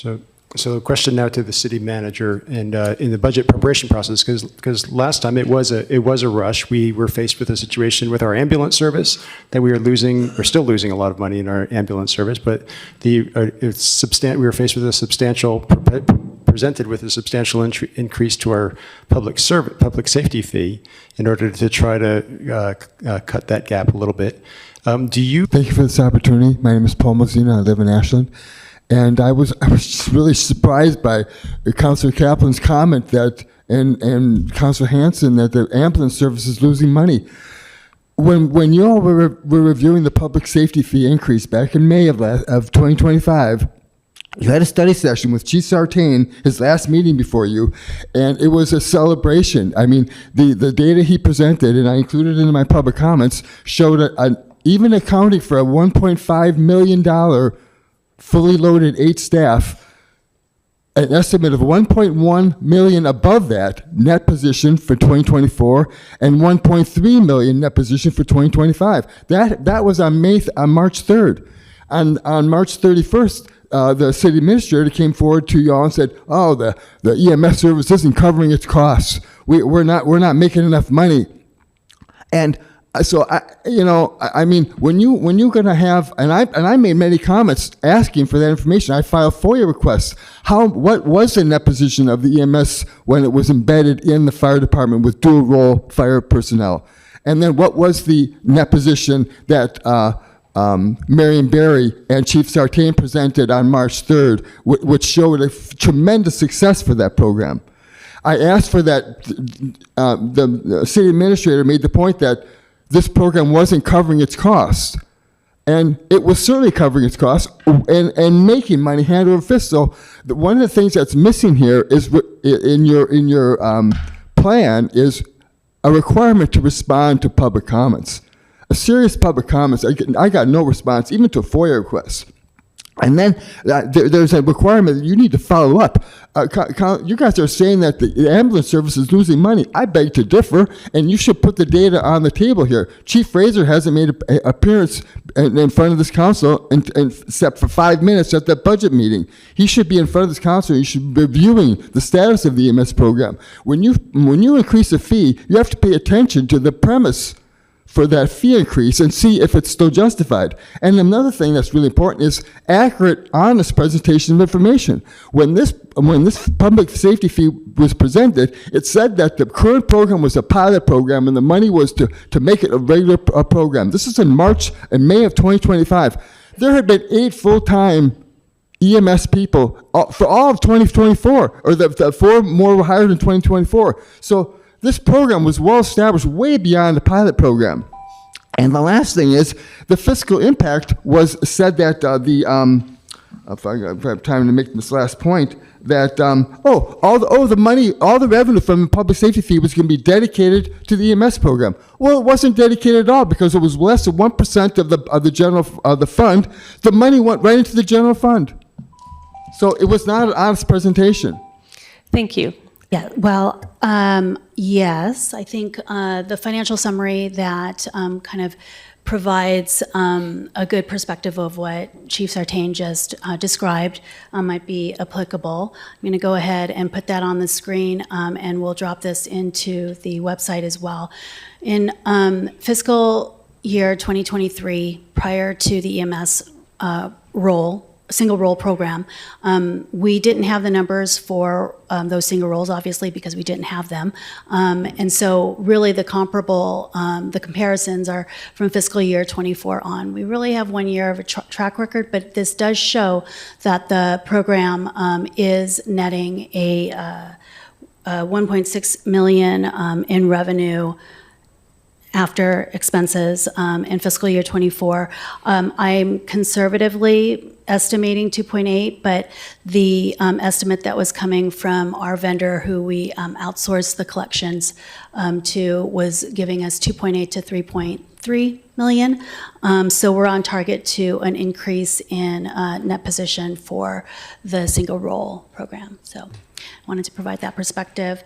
So a question now to the city manager, and in the budget preparation process, because last time it was a rush. We were faced with a situation with our ambulance service that we we're still losing a lot of money in our ambulance service, but we were faced with presented with a substantial increase to our public safety fee in order to try to cut that gap a little bit. Thank you for this opportunity. My name is Paul Mozina. I live in Ashland. And I was just really surprised by Councilor Kaplan's comment that, and Councilor Hanson, that the ambulance service is losing money. When you all were reviewing the public safety fee increase back in May of 2025, you had a study session with Chief Sartain, his last meeting before you, and it was a celebration. I mean, the data he presented, and I included in my public comments, showed even accounting for a $1.5 million fully loaded 8 staff, an estimate of 1.1 million above that net position for 2024 and 1.3 million net position for 2025. That was on March 3rd. On March 31st, the city administrator came forward to y'all and said, "Oh, the EMS service isn't covering its costs. We're not making enough money." And so I mean, when you're going to have, and I made many comments asking for that information. I filed FOIA requests. What was the net position of the EMS when it was embedded in the fire department with dual role fire personnel? And then what was the net position that Marion Barry and Chief Sartain presented on March 3rd, which showed a tremendous success for that program? I asked for that. The city administrator made the point that this program wasn't covering its costs, and it was certainly covering its costs and making money hand over fist. So one of the things that's missing here is in your plan is a requirement to respond to public comments. A serious public comments. I got no response even to a FOIA request. And then there's a requirement that you need to follow up. You guys are saying that the ambulance service is losing money. I beg to differ, and you should put the data on the table here. Chief Fraser hasn't made an appearance in front of this council except for 5 minutes at that budget meeting. He should be in front of this council. You should be reviewing the status of the EMS program. When you increase a fee, you have to pay attention to the premise for that fee increase and see if it's still justified. And another thing that's really important is accurate, honest presentation of information. When this public safety fee was presented, it said that the current program was a pilot program and the money was to make it a regular program. This is in May of 2025. There had been 8 full-time EMS people for all of 2024, or the 4 more were hired in 2024. So this program was well established way beyond the pilot program. And the last thing is the fiscal impact was said that if I have time to make this last point, that the money, all the revenue from the public safety fee was going to be dedicated to the EMS program. Well, it wasn't dedicated at all because it was less than 1% of the general the fund. The money went right into the general fund. So it was not an honest presentation. Thank you. Yeah, well, yes, I think the financial summary that kind of provides a good perspective of what Chief Sartain just described might be applicable. I'm going to go ahead and put that on the screen, and we'll drop this into the website as well. In fiscal year 2023, prior to the EMS single role program, we didn't have the numbers for those single roles, obviously, because we didn't have them. And so really the comparisons are from fiscal year 24 on. We really have 1 year of a track record, but this does show that the program is netting a 1.6 million in revenue after expenses in fiscal year 24. I'm conservatively estimating 2.8, but the estimate that was coming from our vendor who we outsourced the collections to was giving us 2.8 to 3.3 million. So we're on target to an increase in net position for the single role program. So I wanted to provide that perspective.